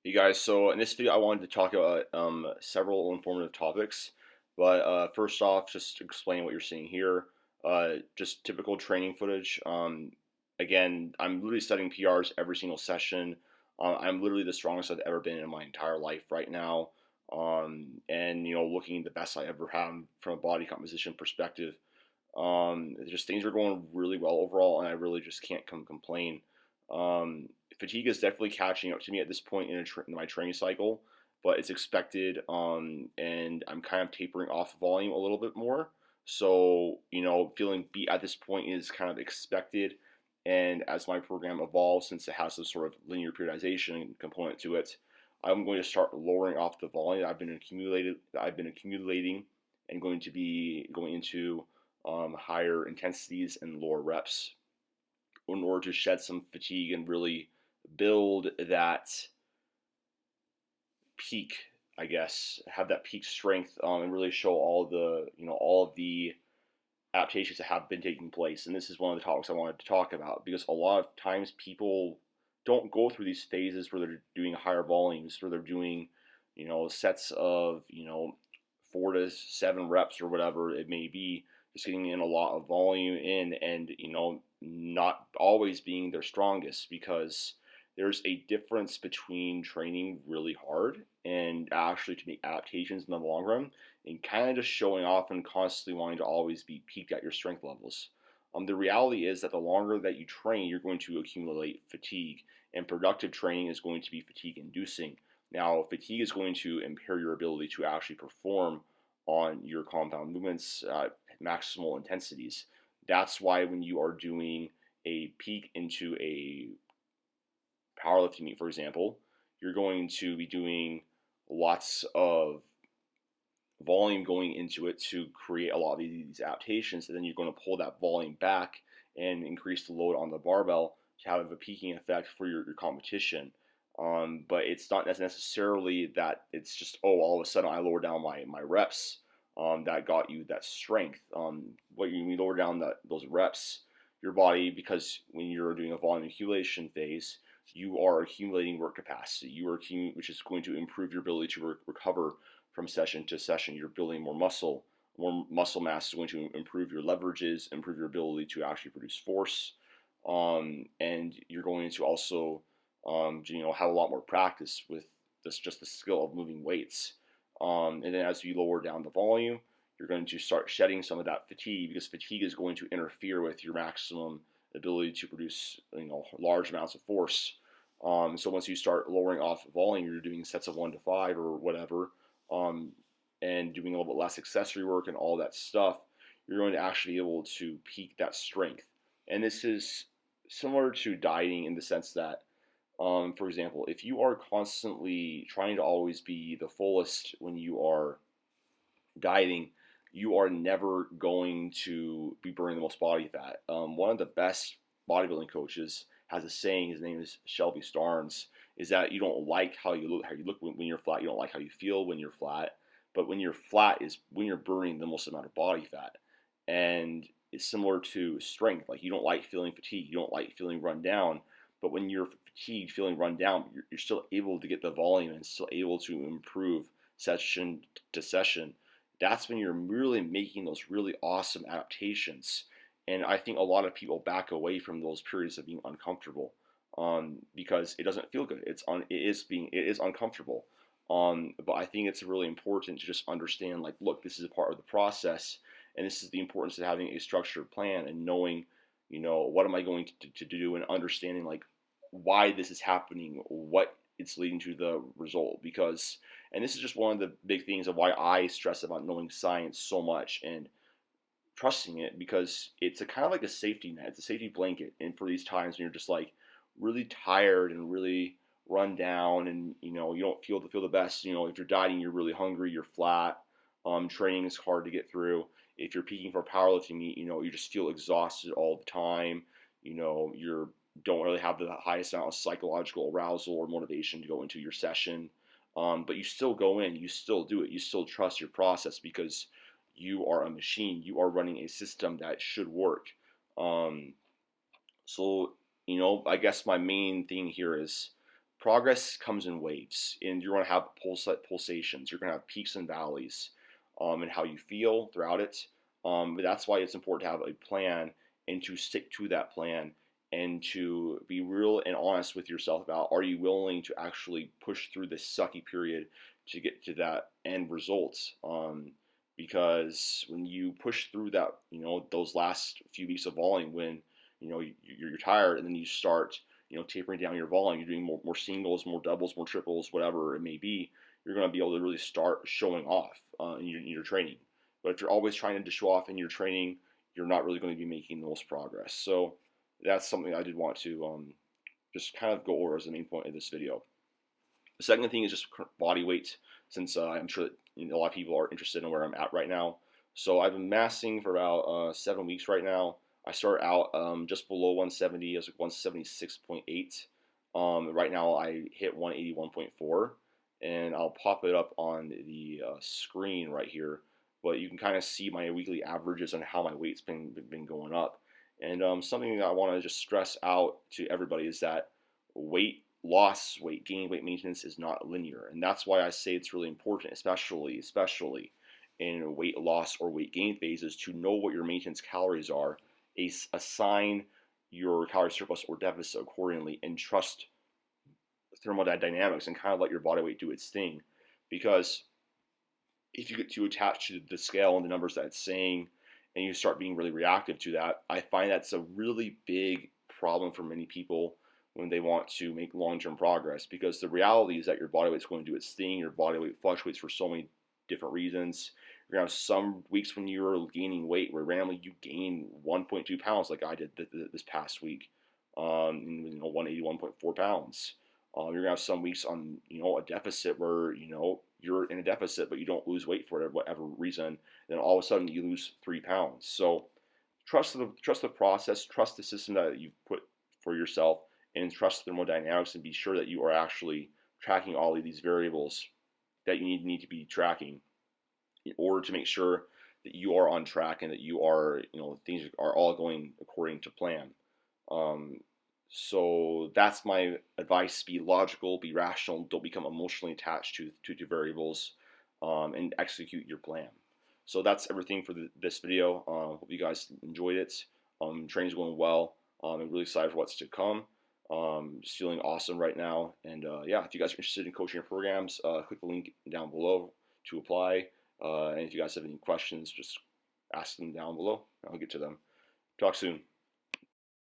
Hey guys, so in this video I wanted to talk about several informative topics, but first off, just to explain what you're seeing here, just typical training footage. Again, I'm literally setting PRs every single session. I'm literally the strongest I've ever been in my entire life right now, and looking the best I ever have from a body composition perspective. Just things are going really well overall, and I really just can't complain. Um, Fatigue is definitely catching up to me at this point in my training cycle, but it's expected, and I'm kind of tapering off volume a little bit more. So, feeling beat at this point is kind of expected. And as my program evolves, since it has some sort of linear periodization component to it, I'm going to start lowering off the volume I've been accumulating, and going to be going into higher intensities and lower reps in order to shed some fatigue and really build that peak, I guess, have that peak strength, and really show all of the adaptations that have been taking place. And this is one of the topics I wanted to talk about because a lot of times people don't go through these phases where they're doing higher volumes, where they're doing, sets of, 4 to 7 reps or whatever it may be, just getting in a lot of volume in, and not always being their strongest, because there's a difference between training really hard and actually to make adaptations in the long run, and kind of just showing off and constantly wanting to always be peaked at your strength levels. The reality is that the longer that you train, you're going to accumulate fatigue, and productive training is going to be fatigue inducing. Now, fatigue is going to impair your ability to actually perform on your compound movements at maximal intensities. That's why when you are doing a peak into a powerlifting meet, for example, you're going to be doing lots of volume going into it to create a lot of these adaptations, and then you're going to pull that volume back and increase the load on the barbell to have a peaking effect for your competition. But it's not necessarily that it's just, oh, all of a sudden I lower down my reps, that got you that strength. When you lower down those reps, your body, because when you're doing a volume accumulation phase, you are accumulating work capacity. Which is going to improve your ability to recover from session to session. You're building more muscle. More muscle mass is going to improve your leverages, improve your ability to actually produce force, and you're going to also, have a lot more practice with just the skill of moving weights. And then as you lower down the volume, you're going to start shedding some of that fatigue, because fatigue is going to interfere with your maximum ability to produce, large amounts of force. So once you start lowering off volume, you're doing sets of 1 to 5 or whatever, and doing a little bit less accessory work and all that stuff, you're going to actually be able to peak that strength. And this is similar to dieting in the sense that, for example, if you are constantly trying to always be the fullest when you are dieting, you are never going to be burning the most body fat. One of the best bodybuilding coaches has a saying. His name is Shelby Starnes. Is that you don't like how you look. How you look when you're flat. You don't like how you feel when you're flat. But when you're flat is when you're burning the most amount of body fat. And it's similar to strength. Like, you don't like feeling fatigued. You don't like feeling run down. But when you're fatigued, feeling run down, you're still able to get the volume and still able to improve session to session. That's when you're really making those really awesome adaptations. And I think a lot of people back away from those periods of being uncomfortable, because it doesn't feel good. It is uncomfortable. But I think it's really important to just understand, like, look, this is a part of the process, and this is the importance of having a structured plan and knowing, what am I going to do, and understanding, like, why this is happening, what it's leading to the result. Because, and this is just one of the big things of why I stress about knowing science so much and trusting it, because it's a kind of like a safety net. It's a safety blanket. And for these times when you're just like really tired and really run down, and you don't feel the best. If you're dieting, you're really hungry, you're flat. Training is hard to get through. If you're peaking for a powerlifting meet, you just feel exhausted all the time. You don't really have the highest amount of psychological arousal or motivation to go into your session. But you still go in, you still do it, you still trust your process, because you are a machine. You are running a system that should work. So, I guess my main thing here is progress comes in waves, and you're going to have pulsations. You're going to have peaks and valleys, and how you feel throughout it. But that's why it's important to have a plan and to stick to that plan and to be real and honest with yourself about, are you willing to actually push through this sucky period to get to that end result? Because when you push through that, those last few weeks of volume, when you're tired, and then you start tapering down your volume, you're doing more singles, more doubles, more triples, whatever it may be, you're going to be able to really start showing off in your training. But if you're always trying to show off in your training, you're not really going to be making the most progress. So that's something I did want to just kind of go over as the main point of this video. The second thing is just body weight, since I'm sure that a lot of people are interested in where I'm at right now. So I've been massing for about 7 weeks right now. I started out just below 170. I was like 176.8. Right now I hit 181.4, and I'll pop it up on the screen right here. But you can kind of see my weekly averages and how my weight's been going up. And something that I want to just stress out to everybody is that weight loss, weight gain, weight maintenance is not linear, and that's why I say it's really important, especially in weight loss or weight gain phases, to know what your maintenance calories are, assign your calorie surplus or deficit accordingly, and trust thermodynamics and kind of let your body weight do its thing. Because if you get too attached to the scale and the numbers that it's saying, and you start being really reactive to that, I find that's a really big problem for many people when they want to make long-term progress, because the reality is that your body weight is going to do its thing. Your body weight fluctuates for so many different reasons. You're going to have some weeks when you're gaining weight where randomly you gain 1.2 pounds, like I did this past week, 181.4 pounds. You're going to have some weeks on a deficit where you're in a deficit but you don't lose weight for whatever reason. Then all of a sudden you lose 3 pounds. So trust the process, trust the system that you've put for yourself, and trust thermodynamics, and be sure that you are actually tracking all of these variables that you need to be tracking in order to make sure that you are on track and that you are, things are all going according to plan. So that's my advice: be logical, be rational, don't become emotionally attached to variables, and execute your plan. So that's everything for this video. Hope you guys enjoyed it. Training's going well. I'm really excited for what's to come. Just feeling awesome right now. And yeah, if you guys are interested in coaching or programs, click the link down below to apply. And if you guys have any questions, just ask them down below. I'll get to them. Talk soon.